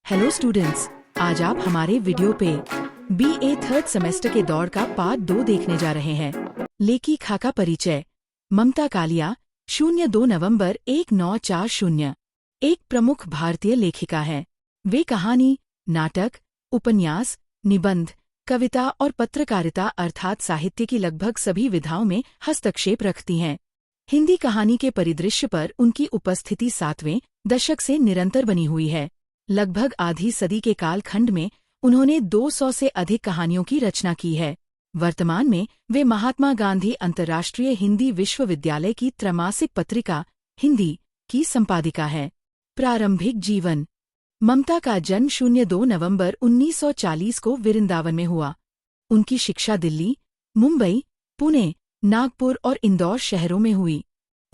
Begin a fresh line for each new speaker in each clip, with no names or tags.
Hello students, आज आप हमारे वीडियो पे BA थर्ड सेमेस्टर के दौड़ का पार्ट 2 देखने जा रहे हैं। लेखिका का परिचय। ममता कालिया 02 नवंबर 1940 एक प्रमुख भारतीय लेखिका हैं। वे कहानी, नाटक, उपन्यास, निबंध, कविता और पत्रकारिता अर्थात साहित्य की लगभग सभी विधाओं में हस्तक्षेप रखती हैं। हिंदी कहानी के परिदृश्य पर उनकी उपस्थिति 7वें दशक से निरंतर बनी हुई है। लगभग आधी सदी के कालखंड में उन्होंने 200 से अधिक कहानियों की रचना की है। वर्तमान में वे महात्मा गांधी अंतर्राष्ट्रीय हिंदी विश्वविद्यालय की त्रैमासिक पत्रिका हिंदी की संपादिका है। प्रारंभिक जीवन। ममता का जन्म 02 नवंबर 1940 को वृंदावन में हुआ। उनकी शिक्षा दिल्ली, मुंबई, पुणे, नागपुर और इंदौर शहरों में हुई।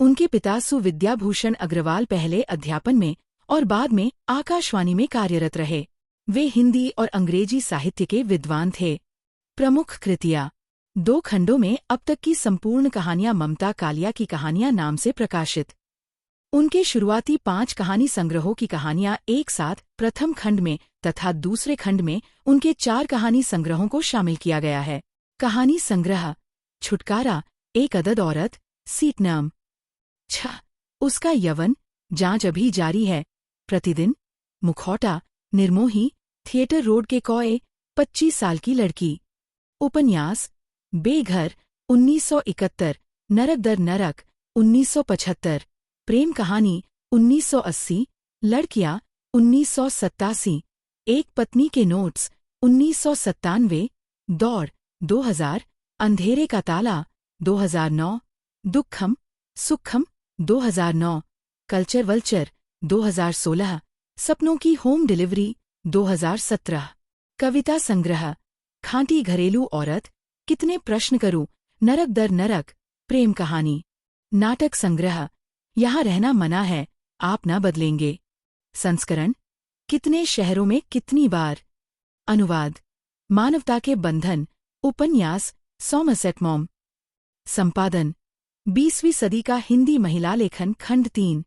उनके पिता सुविद्याभूषण अग्रवाल पहले अध्यापन में और बाद में आकाशवाणी में कार्यरत रहे। वे हिंदी और अंग्रेजी साहित्य के विद्वान थे। प्रमुख कृतियाँ। 2 खंडों में अब तक की संपूर्ण कहानियां ममता कालिया की कहानियां नाम से प्रकाशित। उनके शुरुआती 5 कहानी संग्रहों की कहानियां एक साथ प्रथम खंड में तथा दूसरे खंड में उनके 4 कहानी संग्रहों को शामिल किया गया है। कहानी संग्रह: छुटकारा, एक अदद औरत, सीतनाम। 6. उसका यवन, जांच अभी जारी है, प्रतिदिन, मुखौटा, निर्मोही, थिएटर रोड के कौए, 25 साल की लड़की। उपन्यास: बेघर 1971, नरक दर नरक 1975, प्रेम कहानी 1980, लड़कियां 1987, एक पत्नी के नोट्स 1997, दौड़ 2000, अंधेरे का ताला 2009, दुखम सुखम 2009, कल्चर वल्चर 2016, सपनों की होम डिलीवरी 2017। कविता संग्रह: खांटी घरेलू औरत, कितने प्रश्न करूं, नरक दर नरक, प्रेम कहानी। नाटक संग्रह: यहाँ रहना मना है, आप न बदलेंगे। संस्करण: कितने शहरों में कितनी बार। अनुवाद: मानवता के बंधन, उपन्यास सॉमरसेट मॉम। संपादन: 20वीं सदी का हिंदी महिला लेखन, खंड 3।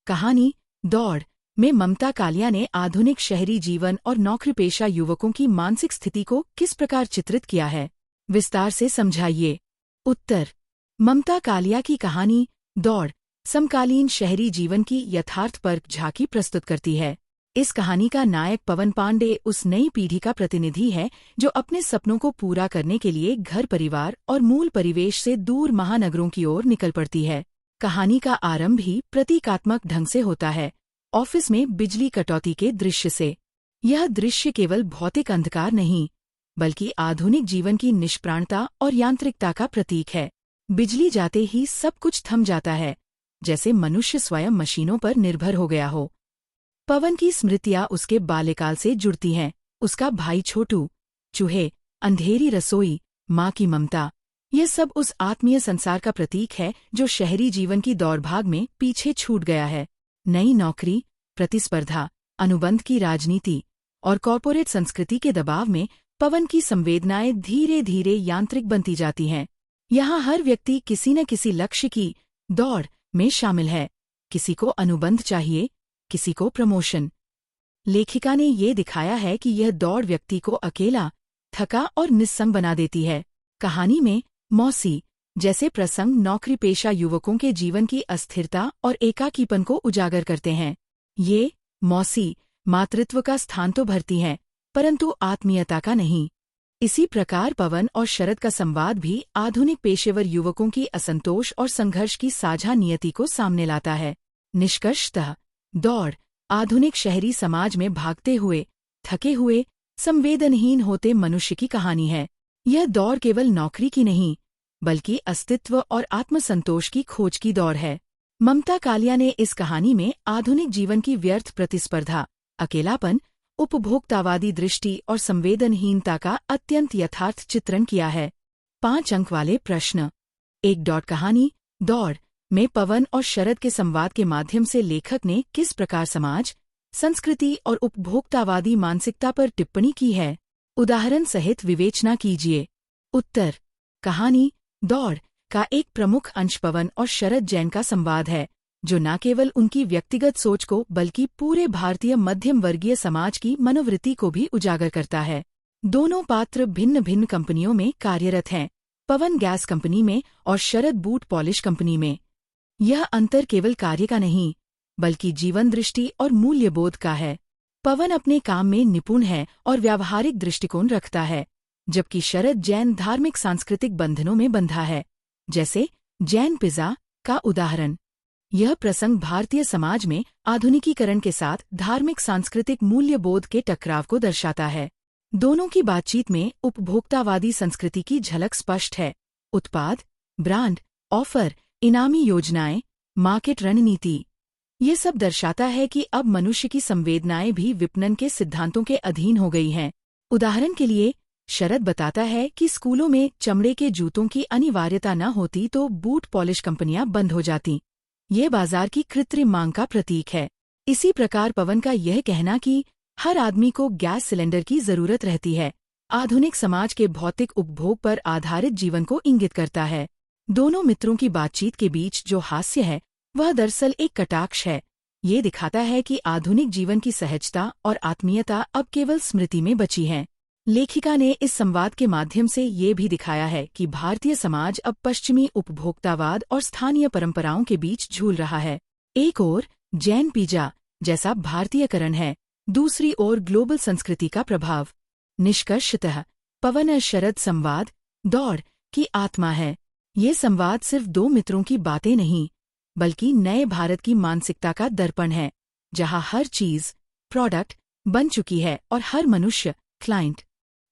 कहानी दौड़ में ममता कालिया ने आधुनिक शहरी जीवन और नौकरीपेशा युवकों की मानसिक स्थिति को किस प्रकार चित्रित किया है, विस्तार से समझाइए। उत्तर: ममता कालिया की कहानी दौड़ समकालीन शहरी जीवन की यथार्थपरक झांकी प्रस्तुत करती है। इस कहानी का नायक पवन पांडे उस नई पीढ़ी का प्रतिनिधि है जो अपने सपनों को पूरा करने के लिए घर परिवार और मूल परिवेश से दूर महानगरों की ओर निकल पड़ती है। कहानी का आरंभ ही प्रतीकात्मक ढंग से होता है, ऑफिस में बिजली कटौती के दृश्य से। यह दृश्य केवल भौतिक अंधकार नहीं, बल्कि आधुनिक जीवन की निष्प्राणता और यांत्रिकता का प्रतीक है। बिजली जाते ही सब कुछ थम जाता है, जैसे मनुष्य स्वयं मशीनों पर निर्भर हो गया हो। पवन की स्मृतियां उसके बाल्यकाल से जुड़ती हैं। उसका भाई छोटू, चूहे, अंधेरी रसोई, माँ की ममता, ये सब उस आत्मीय संसार का प्रतीक है जो शहरी जीवन की दौड़भाग में पीछे छूट गया है। नई नौकरी, प्रतिस्पर्धा, अनुबंध की राजनीति और कॉर्पोरेट संस्कृति के दबाव में पवन की संवेदनाएं धीरे धीरे यांत्रिक बनती जाती हैं। यहाँ हर व्यक्ति किसी न किसी लक्ष्य की दौड़ में शामिल है। किसी को अनुबंध चाहिए, किसी को प्रमोशन। लेखिका ने ये दिखाया है कि यह दौड़ व्यक्ति को अकेला, थका और निस्संग बना देती है। कहानी में मौसी जैसे प्रसंग नौकरीपेशा युवकों के जीवन की अस्थिरता और एकाकीपन को उजागर करते हैं। ये मौसी मातृत्व का स्थान तो भरती हैं, परंतु आत्मीयता का नहीं। इसी प्रकार पवन और शरद का संवाद भी आधुनिक पेशेवर युवकों की असंतोष और संघर्ष की साझा नियति को सामने लाता है। निष्कर्षतः दौड़ आधुनिक शहरी समाज में भागते हुए, थके हुए, संवेदनहीन होते मनुष्य की कहानी है। यह दौड़ केवल नौकरी की नहीं, बल्कि अस्तित्व और आत्मसंतोष की खोज की दौड़ है। ममता कालिया ने इस कहानी में आधुनिक जीवन की व्यर्थ प्रतिस्पर्धा, अकेलापन, उपभोक्तावादी दृष्टि और संवेदनहीनता का अत्यंत यथार्थ चित्रण किया है। 5 अंक वाले प्रश्न। 1. कहानी दौड़ में पवन और शरद के संवाद के माध्यम से लेखक ने किस प्रकार समाज, संस्कृति और उपभोक्तावादी मानसिकता पर टिप्पणी की है, उदाहरण सहित विवेचना कीजिए। उत्तर: कहानी दौड़ का एक प्रमुख अंश पवन और शरद जैन का संवाद है, जो न केवल उनकी व्यक्तिगत सोच को बल्कि पूरे भारतीय मध्यम वर्गीय समाज की मनोवृत्ति को भी उजागर करता है। दोनों पात्र भिन्न भिन्न कंपनियों में कार्यरत हैं, पवन गैस कंपनी में और शरद बूट पॉलिश कंपनी में। यह अंतर केवल कार्य का नहीं, बल्कि जीवन दृष्टि और मूल्यबोध का है। पवन अपने काम में निपुण है और व्यावहारिक दृष्टिकोण रखता है, जबकि शरद जैन धार्मिक सांस्कृतिक बंधनों में बंधा है, जैसे जैन पिज़्ज़ा का उदाहरण। यह प्रसंग भारतीय समाज में आधुनिकीकरण के साथ धार्मिक सांस्कृतिक मूल्यबोध के टकराव को दर्शाता है। दोनों की बातचीत में उपभोक्तावादी संस्कृति की झलक स्पष्ट है। उत्पाद, ब्रांड, ऑफर, इनामी योजनाएं, मार्केट रणनीति, ये सब दर्शाता है कि अब मनुष्य की संवेदनाएं भी विपणन के सिद्धांतों के अधीन हो गई हैं। उदाहरण के लिए, शरद बताता है कि स्कूलों में चमड़े के जूतों की अनिवार्यता न होती तो बूट पॉलिश कंपनियां बंद हो जातीं। ये बाजार की कृत्रिम मांग का प्रतीक है। इसी प्रकार पवन का यह कहना कि हर आदमी को गैस सिलेंडर की जरूरत रहती है, आधुनिक समाज के भौतिक उपभोग पर आधारित जीवन को इंगित करता है। दोनों मित्रों की बातचीत के बीच जो हास्य है, वह दरअसल एक कटाक्ष है। ये दिखाता है कि आधुनिक जीवन की सहजता और आत्मीयता अब केवल स्मृति में बची है। लेखिका ने इस संवाद के माध्यम से ये भी दिखाया है कि भारतीय समाज अब पश्चिमी उपभोक्तावाद और स्थानीय परंपराओं के बीच झूल रहा है। एक ओर जैन पिज़्ज़ा जैसा भारतीयकरण है, दूसरी ओर ग्लोबल संस्कृति का प्रभाव। निष्कर्षतः पवन शरद संवाद दौड़ की आत्मा है। ये संवाद सिर्फ दो मित्रों की बातें नहीं, बल्कि नए भारत की मानसिकता का दर्पण है, जहां हर चीज प्रोडक्ट बन चुकी है और हर मनुष्य क्लाइंट।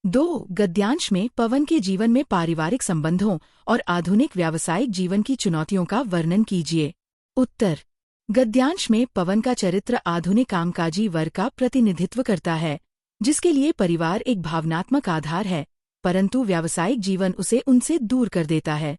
2 गद्यांश में पवन के जीवन में पारिवारिक संबंधों और आधुनिक व्यावसायिक जीवन की चुनौतियों का वर्णन कीजिए। उत्तर: गद्यांश में पवन का चरित्र आधुनिक कामकाजी वर्ग का प्रतिनिधित्व करता है, जिसके लिए परिवार एक भावनात्मक आधार है, परंतु व्यावसायिक जीवन उसे उनसे दूर कर देता है।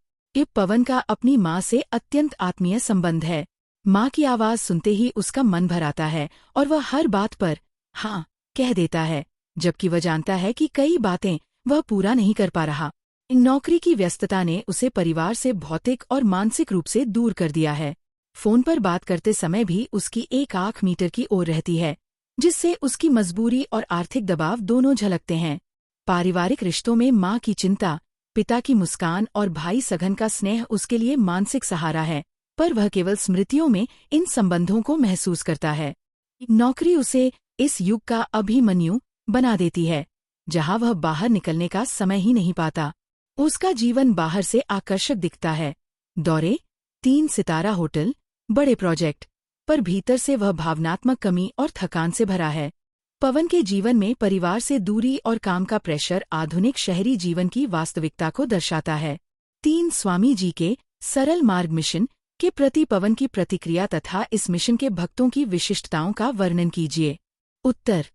पवन का अपनी माँ से अत्यंत आत्मीय संबंध है। माँ की आवाज सुनते ही उसका मन भर आता है और वह हर बात पर हाँ कह देता है, जबकि वह जानता है कि कई बातें वह पूरा नहीं कर पा रहा। नौकरी की व्यस्तता ने उसे परिवार से भौतिक और मानसिक रूप से दूर कर दिया है। फोन पर बात करते समय भी उसकी एक आंख मीटर की ओर रहती है, जिससे उसकी मजबूरी और आर्थिक दबाव दोनों झलकते हैं। पारिवारिक रिश्तों में माँ की चिंता, पिता की मुस्कान और भाई सघन का स्नेह उसके लिए मानसिक सहारा है, पर वह केवल स्मृतियों में इन संबंधों को महसूस करता है। नौकरी उसे इस युग का अभिमन्यु बना देती है, जहां वह बाहर निकलने का समय ही नहीं पाता। उसका जीवन बाहर से आकर्षक दिखता है, दौरे, 3 सितारा होटल, बड़े प्रोजेक्ट, पर भीतर से वह भावनात्मक कमी और थकान से भरा है। पवन के जीवन में परिवार से दूरी और काम का प्रेशर आधुनिक शहरी जीवन की वास्तविकता को दर्शाता है। 3 स्वामी जी के सरल मार्ग मिशन के प्रति पवन की प्रतिक्रिया तथा इस मिशन के भक्तों की विशिष्टताओं का वर्णन कीजिए। उत्तर: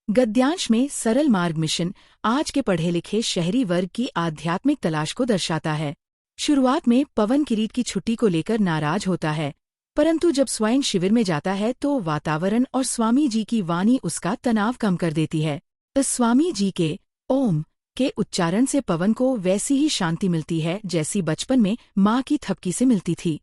गद्यांश में सरल मार्ग मिशन आज के पढ़े लिखे शहरी वर्ग की आध्यात्मिक तलाश को दर्शाता है। शुरुआत में पवन किरीट की छुट्टी को लेकर नाराज होता है, परंतु जब स्वयं शिविर में जाता है तो वातावरण और स्वामी जी की वाणी उसका तनाव कम कर देती है। इस स्वामी जी के ओम के उच्चारण से पवन को वैसी ही शांति मिलती है जैसी बचपन में माँ की थपकी से मिलती थी।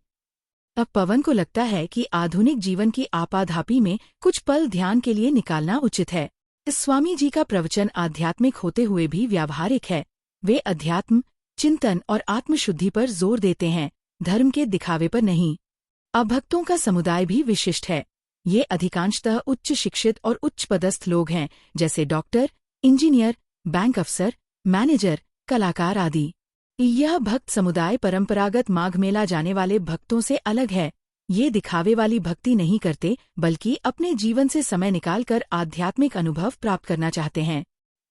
अब पवन को लगता है कि आधुनिक जीवन की आपाधापी में कुछ पल ध्यान के लिए निकालना उचित है। इस स्वामी जी का प्रवचन आध्यात्मिक होते हुए भी व्यावहारिक है। वे अध्यात्म, चिंतन और आत्मशुद्धि पर जोर देते हैं, धर्म के दिखावे पर नहीं। अब भक्तों का समुदाय भी विशिष्ट है। ये अधिकांशतः उच्च शिक्षित और उच्च पदस्थ लोग हैं, जैसे डॉक्टर, इंजीनियर, बैंक अफसर, मैनेजर, कलाकार आदि। यह भक्त समुदाय परंपरागत माघ मेला जाने वाले भक्तों से अलग है। ये दिखावे वाली भक्ति नहीं करते, बल्कि अपने जीवन से समय निकालकर आध्यात्मिक अनुभव प्राप्त करना चाहते हैं।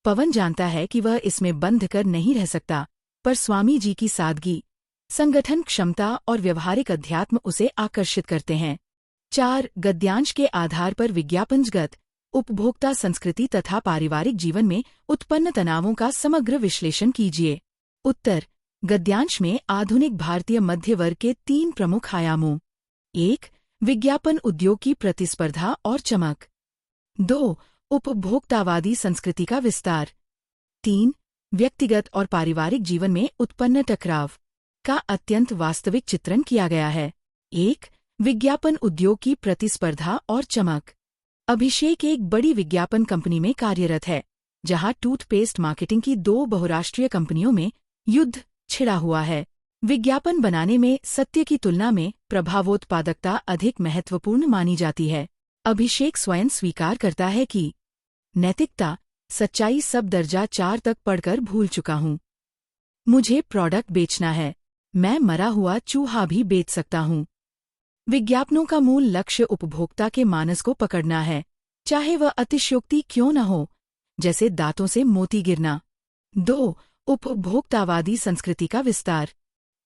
पवन जानता है कि वह इसमें बंध कर नहीं रह सकता, पर स्वामी जी की सादगी, संगठन क्षमता और व्यवहारिक अध्यात्म उसे आकर्षित करते हैं। 4 गद्यांश के आधार पर विज्ञापनजगत, उपभोक्ता संस्कृति तथा पारिवारिक जीवन में उत्पन्न तनावों का समग्र विश्लेषण कीजिए। उत्तर: गद्यांश में आधुनिक भारतीय मध्य वर्ग के 3 प्रमुख आयामों: 1 विज्ञापन उद्योग की प्रतिस्पर्धा और चमक, 2 उपभोक्तावादी संस्कृति का विस्तार, 3 व्यक्तिगत और पारिवारिक जीवन में उत्पन्न टकराव का अत्यंत वास्तविक चित्रण किया गया है। 1 विज्ञापन उद्योग की प्रतिस्पर्धा और चमक। अभिषेक एक बड़ी विज्ञापन कंपनी में कार्यरत है, जहां टूथपेस्ट मार्केटिंग की 2 बहुराष्ट्रीय कंपनियों में युद्ध छिड़ा हुआ है। विज्ञापन बनाने में सत्य की तुलना में प्रभावोत्पादकता अधिक महत्वपूर्ण मानी जाती है। अभिषेक स्वयं स्वीकार करता है कि नैतिकता, सच्चाई सब दर्जा 4 तक पढ़कर भूल चुका हूँ। मुझे प्रोडक्ट बेचना है, मैं मरा हुआ चूहा भी बेच सकता हूँ। विज्ञापनों का मूल लक्ष्य उपभोक्ता के मानस को पकड़ना है, चाहे वह अतिशयोक्ति क्यों न हो, जैसे दांतों से मोती गिरना। 2. उपभोक्तावादी संस्कृति का विस्तार।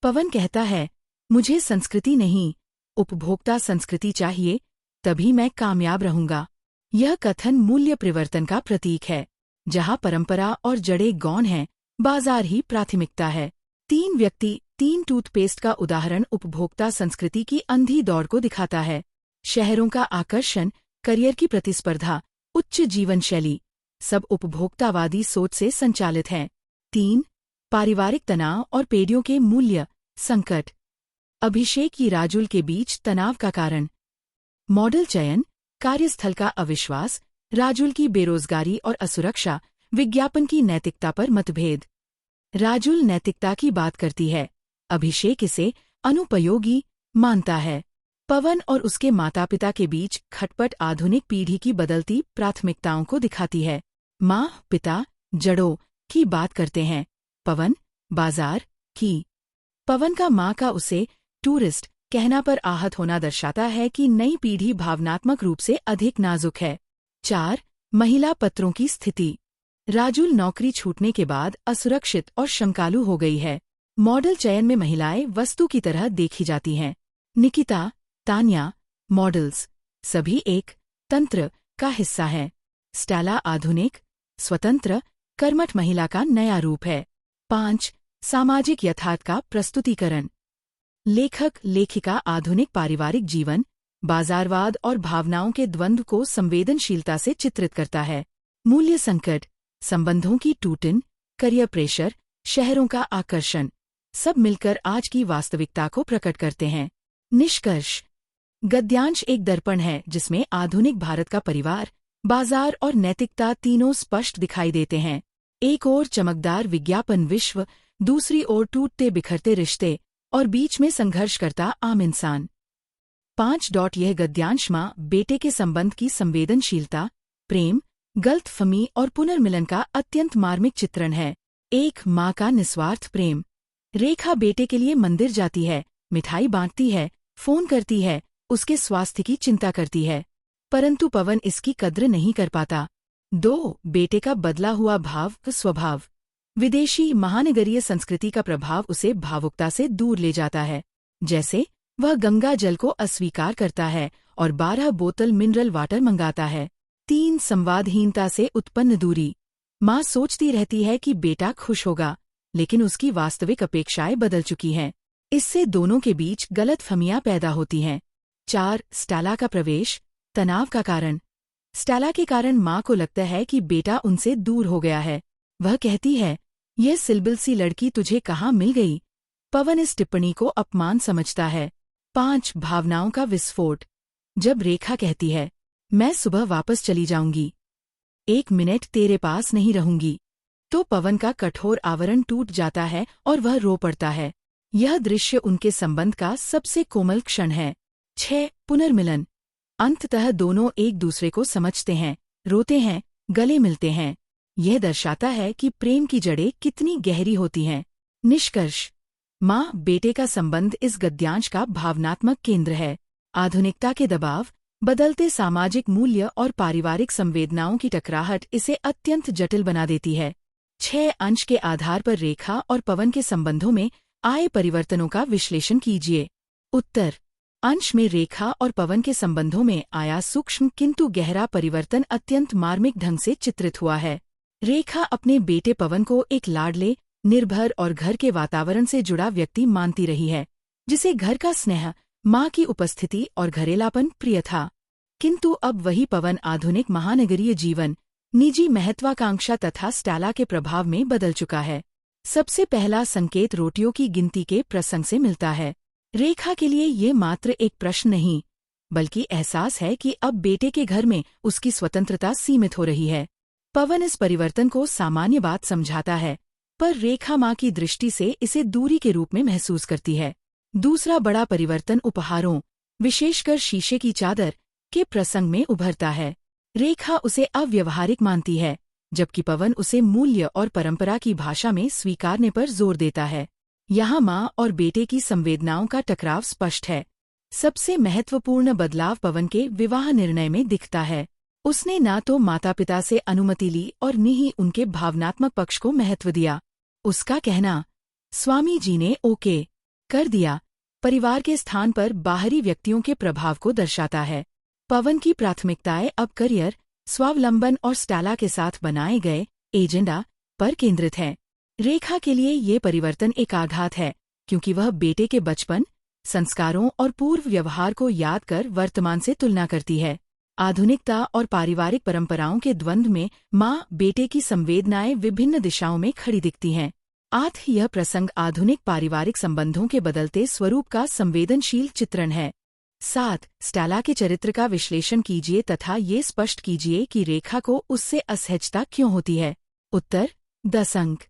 पवन कहता है, मुझे संस्कृति नहीं, उपभोक्ता संस्कृति चाहिए, तभी मैं कामयाब रहूंगा। यह कथन मूल्य परिवर्तन का प्रतीक है। जहां परंपरा और जड़ें गौण हैं, बाजार ही प्राथमिकता है। 3 व्यक्ति 3 टूथपेस्ट का उदाहरण उपभोक्ता संस्कृति की अंधी दौड़ को दिखाता है। शहरों का आकर्षण, करियर की प्रतिस्पर्धा, उच्च जीवन शैली, सब उपभोक्तावादी सोच से संचालित हैं। 3. पारिवारिक तनाव और पीढ़ियों के मूल्य संकट। अभिषेक की राजुल के बीच तनाव का कारण। मॉडल चयन, कार्यस्थल का अविश्वास, राजुल की बेरोजगारी और असुरक्षा, विज्ञापन की नैतिकता पर मतभेद। राजुल नैतिकता की बात करती है, अभिषेक इसे अनुपयोगी मानता है। पवन और उसके माता पिता के बीच खटपट आधुनिक पीढ़ी की बदलती प्राथमिकताओं को दिखाती है। माँ पिता जड़ों की बात करते हैं, पवन बाजार की। पवन का माँ का उसे टूरिस्ट कहना पर आहत होना दर्शाता है कि नई पीढ़ी भावनात्मक रूप से अधिक नाजुक है। 4. महिला पत्रों की स्थिति। राजुल नौकरी छूटने के बाद असुरक्षित और शंकालु हो गई है। मॉडल चयन में महिलाएं वस्तु की तरह देखी जाती हैं। निकिता, तान्या, मॉडल्स, सभी एक तंत्र का हिस्सा हैं। स्टेला आधुनिक, स्वतंत्र, कर्मठ महिला का नया रूप है। 5. सामाजिक यथार्थ का प्रस्तुतिकरण। लेखक लेखिका आधुनिक पारिवारिक जीवन, बाजारवाद और भावनाओं के द्वंद्व को संवेदनशीलता से चित्रित करता है। मूल्य संकट, संबंधों की टूटन, करियर प्रेशर, शहरों का आकर्षण, सब मिलकर आज की वास्तविकता को प्रकट करते हैं। निष्कर्ष। गद्यांश एक दर्पण है जिसमें आधुनिक भारत का परिवार, बाजार और नैतिकता तीनों स्पष्ट दिखाई देते हैं। एक ओर चमकदार विज्ञापन विश्व, दूसरी ओर टूटते बिखरते रिश्ते और बीच में संघर्ष करता आम इंसान। 5. यह गद्यांश माँ बेटे के संबंध की संवेदनशीलता, प्रेम, गलतफहमी और पुनर्मिलन का अत्यंत मार्मिक चित्रण है। एक माँ का निस्वार्थ प्रेम। रेखा बेटे के लिए मंदिर जाती है, मिठाई बांटती है, फोन करती है, उसके स्वास्थ्य की चिंता करती है, परंतु पवन इसकी कद्र नहीं कर पाता। 2. बेटे का बदला हुआ भाव स्वभाव। विदेशी महानगरीय संस्कृति का प्रभाव उसे भावुकता से दूर ले जाता है। जैसे वह गंगा जल को अस्वीकार करता है और 12 बोतल मिनरल वाटर मंगाता है। 3. संवादहीनता से उत्पन्न दूरी। माँ सोचती रहती है कि बेटा खुश होगा, लेकिन उसकी वास्तविक अपेक्षाएं बदल चुकी हैं। इससे दोनों के बीच गलतफहमियां पैदा होती हैं। 4. स्टेला का प्रवेश, तनाव का कारण। स्टेला के कारण माँ को लगता है कि बेटा उनसे दूर हो गया है। वह कहती है, यह सिलबिल सी लड़की तुझे कहाँ मिल गई। पवन इस टिप्पणी को अपमान समझता है। 5. भावनाओं का विस्फोट। जब रेखा कहती है, मैं सुबह वापस चली जाऊंगी, 1 मिनट तेरे पास नहीं रहूंगी, तो पवन का कठोर आवरण टूट जाता है और वह रो पड़ता है। यह दृश्य उनके संबंध का सबसे कोमल क्षण है। 6. पुनर्मिलन। अंततः दोनों एक दूसरे को समझते हैं, रोते हैं, गले मिलते हैं। यह दर्शाता है कि प्रेम की जड़ें कितनी गहरी होती हैं। निष्कर्ष। माँ बेटे का संबंध इस गद्यांश का भावनात्मक केंद्र है। आधुनिकता के दबाव, बदलते सामाजिक मूल्य और पारिवारिक संवेदनाओं की टकराहट इसे अत्यंत जटिल बना देती है। 6 अंश के आधार पर रेखा और पवन के संबंधों में आए परिवर्तनों का विश्लेषण कीजिए। उत्तर। अंश में रेखा और पवन के संबंधों में आया सूक्ष्म किंतु गहरा परिवर्तन अत्यंत मार्मिक ढंग से चित्रित हुआ है। रेखा अपने बेटे पवन को एक लाडले, निर्भर और घर के वातावरण से जुड़ा व्यक्ति मानती रही है, जिसे घर का स्नेह, माँ की उपस्थिति और घरेलापन प्रिय था। किंतु अब वही पवन आधुनिक महानगरीय जीवन, निजी महत्वाकांक्षा तथा स्टेला के प्रभाव में बदल चुका है। सबसे पहला संकेत रोटियों की गिनती के प्रसंग से मिलता है। रेखा के लिए ये मात्र एक प्रश्न नहीं, बल्कि एहसास है कि अब बेटे के घर में उसकी स्वतंत्रता सीमित हो रही है। पवन इस परिवर्तन को सामान्य बात समझाता है, पर रेखा माँ की दृष्टि से इसे दूरी के रूप में महसूस करती है। दूसरा बड़ा परिवर्तन उपहारों, विशेषकर शीशे की चादर, के प्रसंग में उभरता है। रेखा उसे अव्यवहारिक मानती है, जबकि पवन उसे मूल्य और परंपरा की भाषा में स्वीकारने पर जोर देता है। यहाँ माँ और बेटे की संवेदनाओं का टकराव स्पष्ट है। सबसे महत्वपूर्ण बदलाव पवन के विवाह निर्णय में दिखता है। उसने न तो माता पिता से अनुमति ली और न ही उनके भावनात्मक पक्ष को महत्व दिया। उसका कहना, स्वामी जी ने ओके कर दिया, परिवार के स्थान पर बाहरी व्यक्तियों के प्रभाव को दर्शाता है। पवन की प्राथमिकताएं अब करियर, स्वावलंबन और स्टेला के साथ बनाए गए एजेंडा पर केंद्रित हैं। रेखा के लिए ये परिवर्तन एक आघात है, क्योंकि वह बेटे के बचपन, संस्कारों और पूर्व व्यवहार को याद कर वर्तमान से तुलना करती है। आधुनिकता और पारिवारिक परंपराओं के द्वंद्व में माँ बेटे की संवेदनाएं विभिन्न दिशाओं में खड़ी दिखती हैं। यह प्रसंग आधुनिक पारिवारिक संबंधों के बदलते स्वरूप का संवेदनशील चित्रण है। 7. स्टेला के चरित्र का विश्लेषण कीजिए तथा ये स्पष्ट कीजिए कि रेखा को उससे असहजता क्यों होती है। उत्तर: 10 अंक।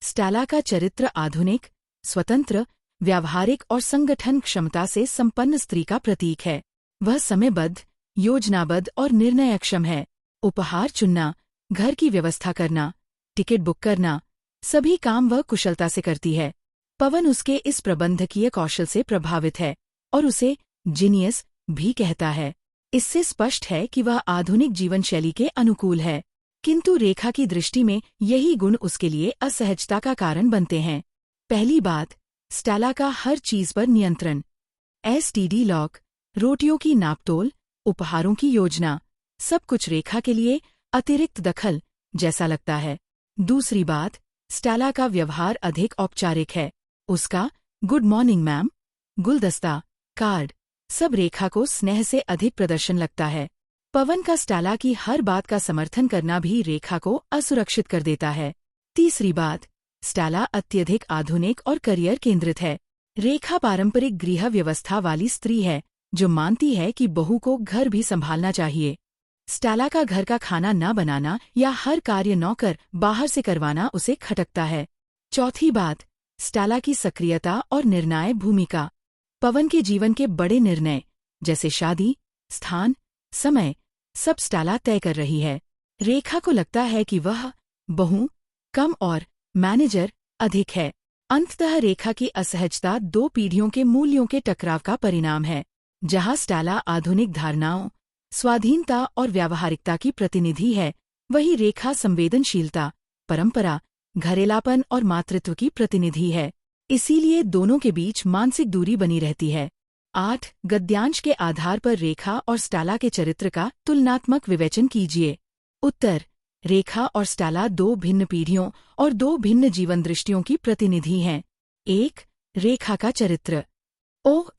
स्टेला का चरित्र आधुनिक, स्वतंत्र, व्यावहारिक और संगठन क्षमता से संपन्न स्त्री का प्रतीक है। वह समयबद्ध, योजनाबद्ध और निर्णयक्षम है। उपहार चुनना, घर की व्यवस्था करना, टिकट बुक करना, सभी काम वह कुशलता से करती है। पवन उसके इस प्रबंधकीय कौशल से प्रभावित है और उसे जीनियस भी कहता है। इससे स्पष्ट है कि वह आधुनिक जीवन शैली के अनुकूल है, किंतु रेखा की दृष्टि में यही गुण उसके लिए असहजता का कारण बनते हैं। पहली बात, स्टेला का हर चीज पर नियंत्रण। एसटीडी लॉक, रोटियों की नापतोल, उपहारों की योजना, सब कुछ रेखा के लिए अतिरिक्त दखल जैसा लगता है। दूसरी बात, स्टेला का व्यवहार अधिक औपचारिक है। उसका गुड मॉर्निंग मैम, गुलदस्ता, कार्ड, सब रेखा को स्नेह से अधिक प्रदर्शन लगता है। पवन का स्टेला की हर बात का समर्थन करना भी रेखा को असुरक्षित कर देता है। तीसरी बात, स्टेला अत्यधिक आधुनिक और करियर केंद्रित है। रेखा पारंपरिक गृह व्यवस्था वाली स्त्री है, जो मानती है कि बहू को घर भी संभालना चाहिए। स्टेला का घर का खाना न बनाना या हर कार्य नौकर बाहर से करवाना उसे खटकता है। चौथी बात, स्टेला की सक्रियता और निर्णायक भूमिका। पवन के जीवन के बड़े निर्णय, जैसे शादी, स्थान, समय, सब स्टेला तय कर रही है। रेखा को लगता है कि वह बहू कम और मैनेजर अधिक है। अंततः रेखा की असहजता 2 पीढ़ियों के मूल्यों के टकराव का परिणाम है। जहाँ स्टेला आधुनिक धारणाओं, स्वाधीनता और व्यावहारिकता की प्रतिनिधि है, वही रेखा संवेदनशीलता, परंपरा, घरेलापन और मातृत्व की प्रतिनिधि है। इसीलिए दोनों के बीच मानसिक दूरी बनी रहती है। 8. गद्यांश के आधार पर रेखा और स्टेला के चरित्र का तुलनात्मक विवेचन कीजिए। उत्तर: रेखा और स्टेला 2 भिन्न पीढ़ियों और 2 भिन्न जीवन दृष्टियों की प्रतिनिधि हैं। 1. रेखा का चरित्र।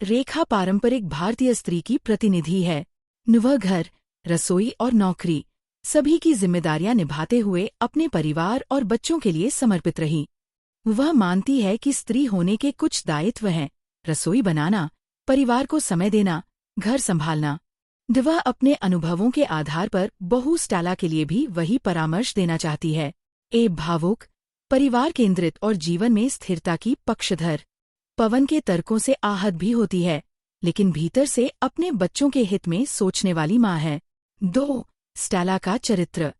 रेखा पारंपरिक भारतीय स्त्री की प्रतिनिधि है। वह घर, रसोई और नौकरी, सभी की जिम्मेदारियां निभाते हुए अपने परिवार और बच्चों के लिए समर्पित रही। वह मानती है कि स्त्री होने के कुछ दायित्व हैं: रसोई बनाना, परिवार को समय देना, घर संभालना। वह अपने अनुभवों के आधार पर बहू स्टेला के लिए भी वही परामर्श देना चाहती है। भावुक, परिवार केंद्रित और जीवन में स्थिरता की पक्षधर। पवन के तर्कों से आहत भी होती है, लेकिन भीतर से अपने बच्चों के हित में सोचने वाली माँ है। 2. स्टेला का चरित्र।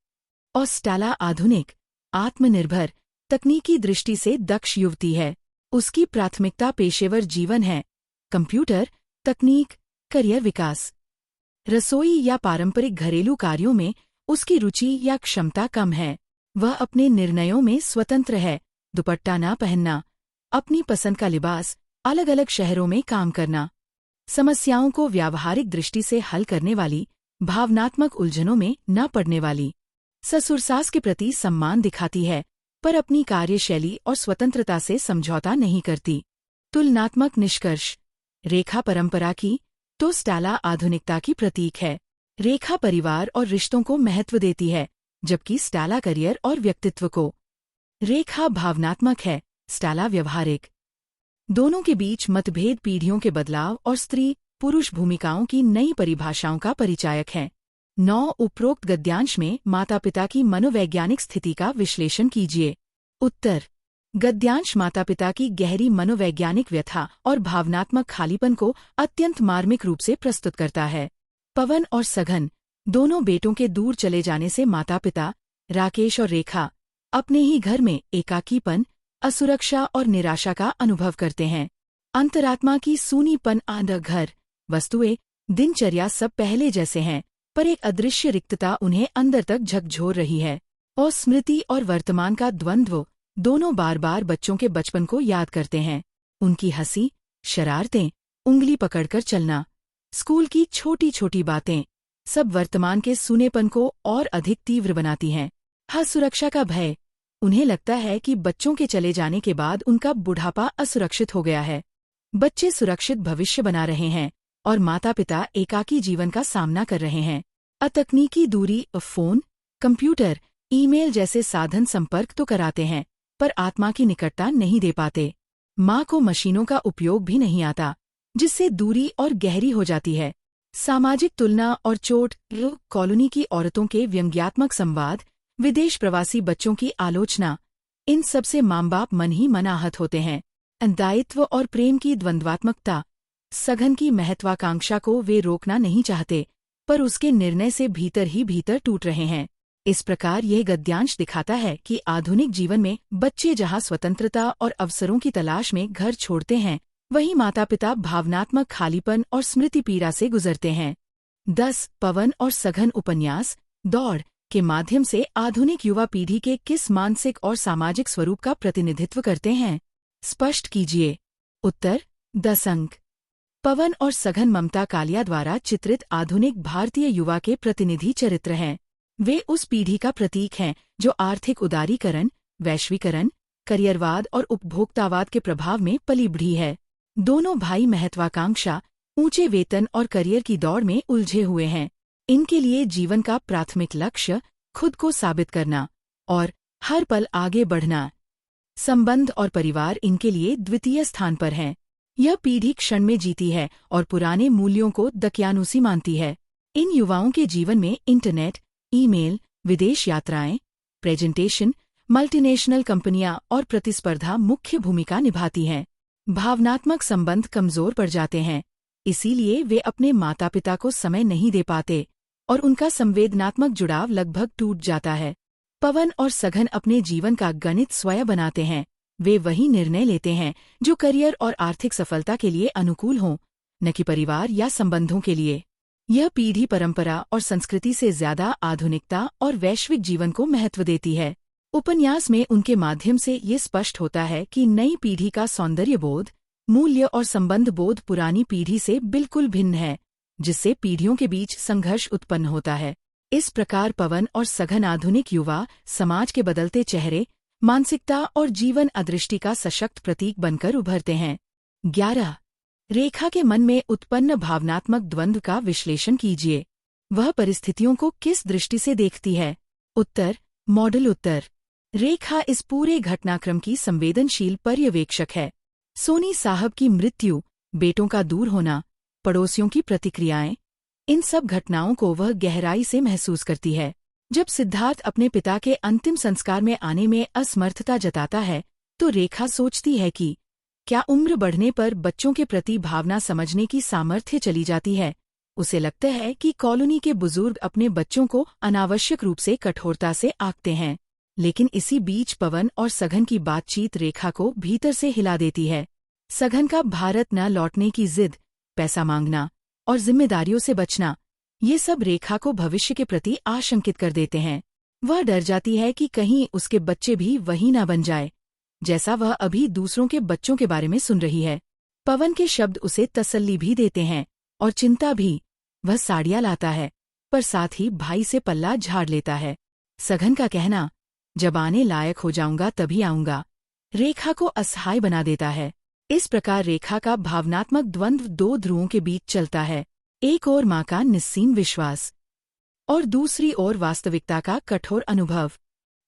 स्टेला आधुनिक, आत्मनिर्भर, तकनीकी दृष्टि से दक्ष युवती है। उसकी प्राथमिकता पेशेवर जीवन है, कंप्यूटर, तकनीक, करियर विकास। रसोई या पारंपरिक घरेलू कार्यों में उसकी रुचि या क्षमता कम है। वह अपने निर्णयों में स्वतंत्र है, दुपट्टा न पहनना, अपनी पसंद का लिबास, अलग अलग शहरों में काम करना, समस्याओं को व्यावहारिक दृष्टि से हल करने वाली, भावनात्मक उलझनों में न पड़ने वाली। ससुर-सास के प्रति सम्मान दिखाती है, पर अपनी कार्यशैली और स्वतंत्रता से समझौता नहीं करती। तुलनात्मक निष्कर्ष: रेखा परंपरा की, तो स्टेला आधुनिकता की प्रतीक है। रेखा परिवार और रिश्तों को महत्व देती है, जबकि स्टेला करियर और व्यक्तित्व को। रेखा भावनात्मक है, स्टेला व्यवहारिक। दोनों के बीच मतभेद पीढ़ियों के बदलाव और स्त्री पुरुष भूमिकाओं की नई परिभाषाओं का परिचायक है। 9 उपरोक्त गद्यांश में माता पिता की मनोवैज्ञानिक स्थिति का विश्लेषण कीजिए। उत्तर। गद्यांश माता पिता की गहरी मनोवैज्ञानिक व्यथा और भावनात्मक खालीपन को अत्यंत मार्मिक रूप से प्रस्तुत करता है। पवन और सघन दोनों बेटों के दूर चले जाने से माता पिता राकेश और रेखा अपने ही घर में एकाकीपन, असुरक्षा और निराशा का अनुभव करते हैं। अंतरात्मा की सूनीपन आधा घर, वस्तुएं, दिनचर्या सब पहले जैसे हैं, पर एक अदृश्य रिक्तता उन्हें अंदर तक झकझोर रही है। और स्मृति और वर्तमान का द्वंद्व दोनों बार बार बच्चों के बचपन को याद करते हैं। उनकी हंसी, शरारतें, उंगली पकड़कर चलना, स्कूल की छोटी छोटी बातें सब वर्तमान के सूनेपन को और अधिक तीव्र बनाती हैं। हर सुरक्षा का भय, उन्हें लगता है कि बच्चों के चले जाने के बाद उनका बुढ़ापा असुरक्षित हो गया है। बच्चे सुरक्षित भविष्य बना रहे हैं और माता पिता एकाकी जीवन का सामना कर रहे हैं। अतकनीकी दूरी, फोन, कंप्यूटर, ईमेल जैसे साधन संपर्क तो कराते हैं, पर आत्मा की निकटता नहीं दे पाते। माँ को मशीनों का उपयोग भी नहीं आता, जिससे दूरी और गहरी हो जाती है। सामाजिक तुलना और चोट, कॉलोनी की औरतों के व्यंग्यात्मक संवाद, विदेश प्रवासी बच्चों की आलोचना, इन सब से माँ बाप मन ही मन आहत होते हैं। दायित्व और प्रेम की द्वंद्वात्मकता, सघन की महत्वाकांक्षा को वे रोकना नहीं चाहते, पर उसके निर्णय से भीतर ही भीतर टूट रहे हैं। इस प्रकार यह गद्यांश दिखाता है कि आधुनिक जीवन में बच्चे जहाँ स्वतंत्रता और अवसरों की तलाश में घर छोड़ते हैं, वहीं माता पिता भावनात्मक खालीपन और स्मृति पीड़ा से गुजरते हैं। 10 पवन और सघन उपन्यास दौड़ के माध्यम से आधुनिक युवा पीढ़ी के किस मानसिक और सामाजिक स्वरूप का प्रतिनिधित्व करते हैं? स्पष्ट कीजिए। उत्तर। 10 अंक। पवन और सघन ममता कालिया द्वारा चित्रित आधुनिक भारतीय युवा के प्रतिनिधि चरित्र हैं। वे उस पीढ़ी का प्रतीक हैं जो आर्थिक उदारीकरण, वैश्वीकरण, करियरवाद और उपभोक्तावाद के प्रभाव में पली बढ़ी है। दोनों भाई महत्वाकांक्षा, ऊंचे वेतन और करियर की दौड़ में उलझे हुए हैं। इनके लिए जीवन का प्राथमिक लक्ष्य खुद को साबित करना और हर पल आगे बढ़ना। संबंध और परिवार इनके लिए द्वितीय स्थान पर हैं। यह पीढ़ी क्षण में जीती है और पुराने मूल्यों को दकियानुसी मानती है। इन युवाओं के जीवन में इंटरनेट, ईमेल, विदेश यात्राएं, प्रेजेंटेशन, मल्टीनेशनल कंपनियां और प्रतिस्पर्धा मुख्य भूमिका निभाती हैं। भावनात्मक संबंध कमजोर पड़ जाते हैं, इसीलिए वे अपने माता पिता को समय नहीं दे पाते और उनका संवेदनात्मक जुड़ाव लगभग टूट जाता है। पवन और सघन अपने जीवन का गणित स्वयं बनाते हैं। वे वही निर्णय लेते हैं जो करियर और आर्थिक सफलता के लिए अनुकूल हों, न कि परिवार या संबंधों के लिए। यह पीढ़ी परंपरा और संस्कृति से ज्यादा आधुनिकता और वैश्विक जीवन को महत्व देती है। उपन्यास में उनके माध्यम से ये स्पष्ट होता है कि नई पीढ़ी का सौंदर्य बोध, मूल्य और संबंध बोध पुरानी पीढ़ी से बिल्कुल भिन्न है, जिससे पीढ़ियों के बीच संघर्ष उत्पन्न होता है। इस प्रकार पवन और सघन आधुनिक युवा समाज के बदलते चेहरे, मानसिकता और जीवन अदृष्टि का सशक्त प्रतीक बनकर उभरते हैं। 11 रेखा के मन में उत्पन्न भावनात्मक द्वंद्व का विश्लेषण कीजिए। वह परिस्थितियों को किस दृष्टि से देखती है? उत्तर। मॉडल उत्तर। रेखा इस पूरे घटनाक्रम की संवेदनशील पर्यवेक्षक है। सोनी साहब की मृत्यु, बेटों का दूर होना, पड़ोसियों की प्रतिक्रियाएं, इन सब घटनाओं को वह गहराई से महसूस करती है। जब सिद्धार्थ अपने पिता के अंतिम संस्कार में आने में असमर्थता जताता है, तो रेखा सोचती है कि क्या उम्र बढ़ने पर बच्चों के प्रति भावना समझने की सामर्थ्य चली जाती है। उसे लगता है कि कॉलोनी के बुजुर्ग अपने बच्चों को अनावश्यक रूप से कठोरता से आंकते हैं, लेकिन इसी बीच पवन और सघन की बातचीत रेखा को भीतर से हिला देती है। सघन का भारत न लौटने की जिद, पैसा मांगना और जिम्मेदारियों से बचना, ये सब रेखा को भविष्य के प्रति आशंकित कर देते हैं। वह डर जाती है कि कहीं उसके बच्चे भी वही न बन जाए, जैसा वह अभी दूसरों के बच्चों के बारे में सुन रही है। पवन के शब्द उसे तसल्ली भी देते हैं और चिंता भी। वह साड़ियाँ लाता है, पर साथ ही भाई से पल्ला झाड़ लेता है। सघन का कहना, जब आने लायक हो जाऊंगा तभी आऊंगा, रेखा को असहाय बना देता है। इस प्रकार रेखा का भावनात्मक द्वंद्व 2 ध्रुवों के बीच चलता है। एक ओर माँ का निस्सीम विश्वास और दूसरी ओर वास्तविकता का कठोर अनुभव।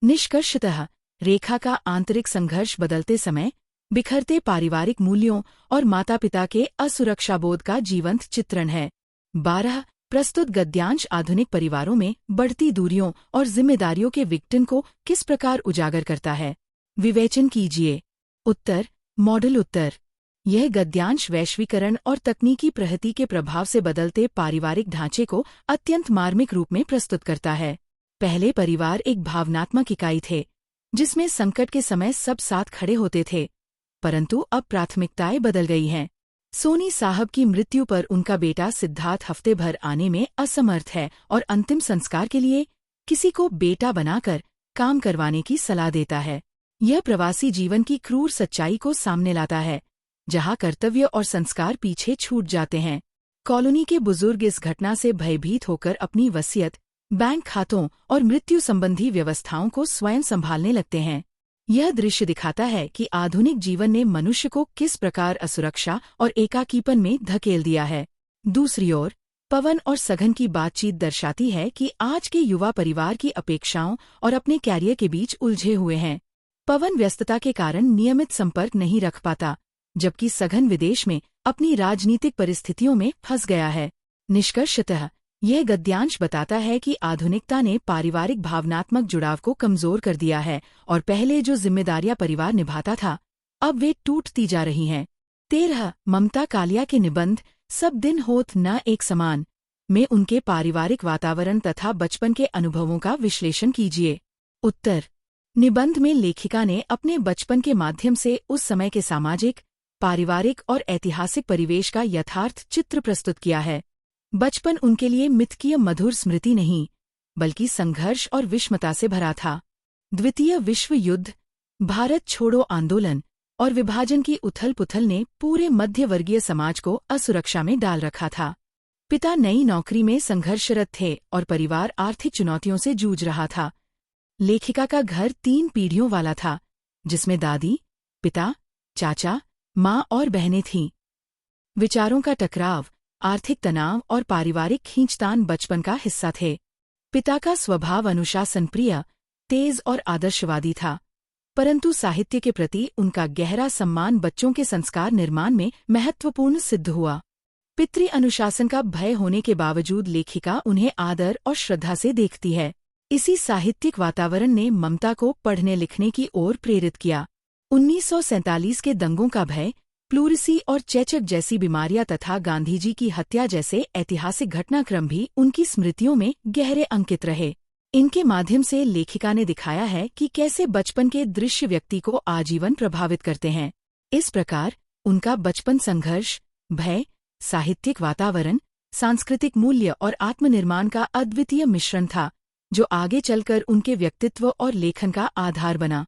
निष्कर्षतः रेखा का आंतरिक संघर्ष बदलते समय बिखरते पारिवारिक मूल्यों और माता पिता के असुरक्षाबोध का जीवंत चित्रण है। 12 प्रस्तुत गद्यांश आधुनिक परिवारों में बढ़ती दूरियों और जिम्मेदारियों के विघटन को किस प्रकार उजागर करता है? विवेचन कीजिए। उत्तर। मॉडल उत्तर। यह गद्यांश वैश्वीकरण और तकनीकी प्रगति के प्रभाव से बदलते पारिवारिक ढांचे को अत्यंत मार्मिक रूप में प्रस्तुत करता है। पहले परिवार एक भावनात्मक इकाई थे, जिसमें संकट के समय सब साथ खड़े होते थे, परंतु अब प्राथमिकताएं बदल गई हैं। सोनी साहब की मृत्यु पर उनका बेटा सिद्धार्थ हफ्ते भर आने में असमर्थ है और अंतिम संस्कार के लिए किसी को बेटा बनाकर काम करवाने की सलाह देता है। यह प्रवासी जीवन की क्रूर सच्चाई को सामने लाता है, जहां कर्तव्य और संस्कार पीछे छूट जाते हैं। कॉलोनी के बुजुर्ग इस घटना से भयभीत होकर अपनी वसीयत, बैंक खातों और मृत्यु संबंधी व्यवस्थाओं को स्वयं संभालने लगते हैं। यह दृश्य दिखाता है कि आधुनिक जीवन ने मनुष्य को किस प्रकार असुरक्षा और एकाकीपन में धकेल दिया है। दूसरी ओर, पवन और सघन की बातचीत दर्शाती है कि आज के युवा परिवार की अपेक्षाओं और अपने कैरियर के बीच उलझे हुए हैं। पवन व्यस्तता के कारण नियमित संपर्क नहीं रख पाता, जबकि सघन विदेश में अपनी राजनीतिक परिस्थितियों में फंस गया है। निष्कर्षतः यह गद्यांश बताता है कि आधुनिकता ने पारिवारिक भावनात्मक जुड़ाव को कमजोर कर दिया है और पहले जो जिम्मेदारियां परिवार निभाता था, अब वे टूटती जा रही हैं। 13 ममता कालिया के निबंध सब दिन होत न एक समान में उनके पारिवारिक वातावरण तथा बचपन के अनुभवों का विश्लेषण कीजिए। उत्तर। निबंध में लेखिका ने अपने बचपन के माध्यम से उस समय के सामाजिक, पारिवारिक और ऐतिहासिक परिवेश का यथार्थ चित्र प्रस्तुत किया है। बचपन उनके लिए मिथकीय मधुर स्मृति नहीं, बल्कि संघर्ष और विषमता से भरा था। द्वितीय विश्व युद्ध, भारत छोड़ो आंदोलन और विभाजन की उथल-पुथल ने पूरे मध्यवर्गीय समाज को असुरक्षा में डाल रखा था। पिता नई नौकरी में संघर्षरत थे और परिवार आर्थिक चुनौतियों से जूझ रहा था। लेखिका का घर 3 पीढ़ियों वाला था, जिसमें दादी, पिता, चाचा, माँ और बहनें थीं। विचारों का टकराव, आर्थिक तनाव और पारिवारिक खींचतान बचपन का हिस्सा थे। पिता का स्वभाव अनुशासनप्रिय, तेज और आदर्शवादी था, परंतु साहित्य के प्रति उनका गहरा सम्मान बच्चों के संस्कार निर्माण में महत्वपूर्ण सिद्ध हुआ। पितृ अनुशासन का भय होने के बावजूद लेखिका उन्हें आदर और श्रद्धा से देखती है। इसी साहित्यिक वातावरण ने ममता को पढ़ने लिखने की ओर प्रेरित किया। 1947 के दंगों का भय, प्लूरसी और चेचक जैसी बीमारियां तथा गांधीजी की हत्या जैसे ऐतिहासिक घटनाक्रम भी उनकी स्मृतियों में गहरे अंकित रहे। इनके माध्यम से लेखिका ने दिखाया है कि कैसे बचपन के दृश्य व्यक्ति को आजीवन प्रभावित करते हैं। इस प्रकार उनका बचपन संघर्ष, भय, साहित्यिक वातावरण, सांस्कृतिक मूल्य और आत्मनिर्माण का अद्वितीय मिश्रण था, जो आगे चलकर उनके व्यक्तित्व और लेखन का आधार बना।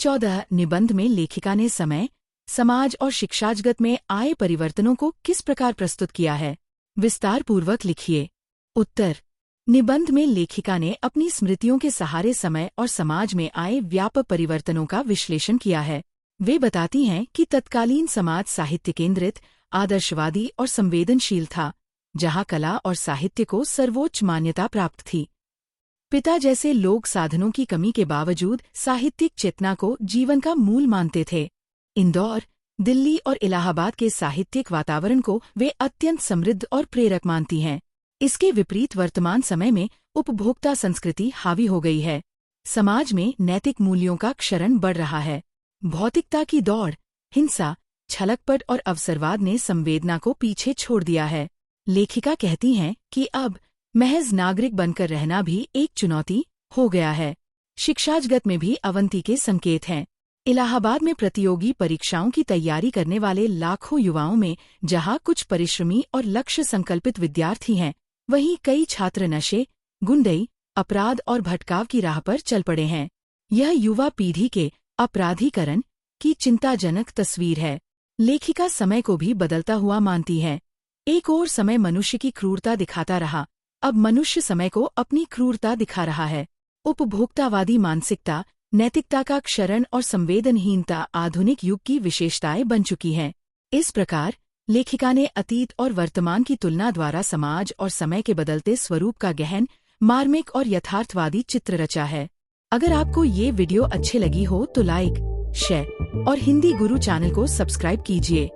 14 निबंध में लेखिका ने समय, समाज और शिक्षाजगत में आए परिवर्तनों को किस प्रकार प्रस्तुत किया है? विस्तारपूर्वक लिखिए। उत्तर। निबंध में लेखिका ने अपनी स्मृतियों के सहारे समय और समाज में आए व्यापक परिवर्तनों का विश्लेषण किया है। वे बताती हैं कि तत्कालीन समाज साहित्य केंद्रित, आदर्शवादी और संवेदनशील था, जहां कला और साहित्य को सर्वोच्च मान्यता प्राप्त थी। पिता जैसे लोग साधनों की कमी के बावजूद साहित्यिक चेतना को जीवन का मूल मानते थे। इंदौर, दिल्ली और इलाहाबाद के साहित्यिक वातावरण को वे अत्यंत समृद्ध और प्रेरक मानती हैं। इसके विपरीत वर्तमान समय में उपभोक्ता संस्कृति हावी हो गई है। समाज में नैतिक मूल्यों का क्षरण बढ़ रहा है। भौतिकता की दौड़, हिंसा, छलकपट और अवसरवाद ने संवेदना को पीछे छोड़ दिया है। लेखिका कहती हैं कि अब महज नागरिक बनकर रहना भी एक चुनौती हो गया है। शिक्षाजगत में भी अवनति के संकेत हैं। इलाहाबाद में प्रतियोगी परीक्षाओं की तैयारी करने वाले लाखों युवाओं में जहां कुछ परिश्रमी और लक्ष्य संकल्पित विद्यार्थी हैं, वहीं कई छात्र नशे, गुंडई, अपराध और भटकाव की राह पर चल पड़े हैं। यह युवा पीढ़ी के अपराधीकरण की चिंताजनक तस्वीर है। लेखिका समय को भी बदलता हुआ मानती है। एक ओर समय मनुष्य की क्रूरता दिखाता रहा, अब मनुष्य समय को अपनी क्रूरता दिखा रहा है। उपभोक्तावादी मानसिकता, नैतिकता का क्षरण और संवेदनहीनता आधुनिक युग की विशेषताएं बन चुकी हैं। इस प्रकार लेखिका ने अतीत और वर्तमान की तुलना द्वारा समाज और समय के बदलते स्वरूप का गहन, मार्मिक और यथार्थवादी चित्र रचा है। अगर आपको ये वीडियो अच्छी लगी हो तो लाइक, शेयर और हिंदी गुरु चैनल को सब्सक्राइब कीजिए।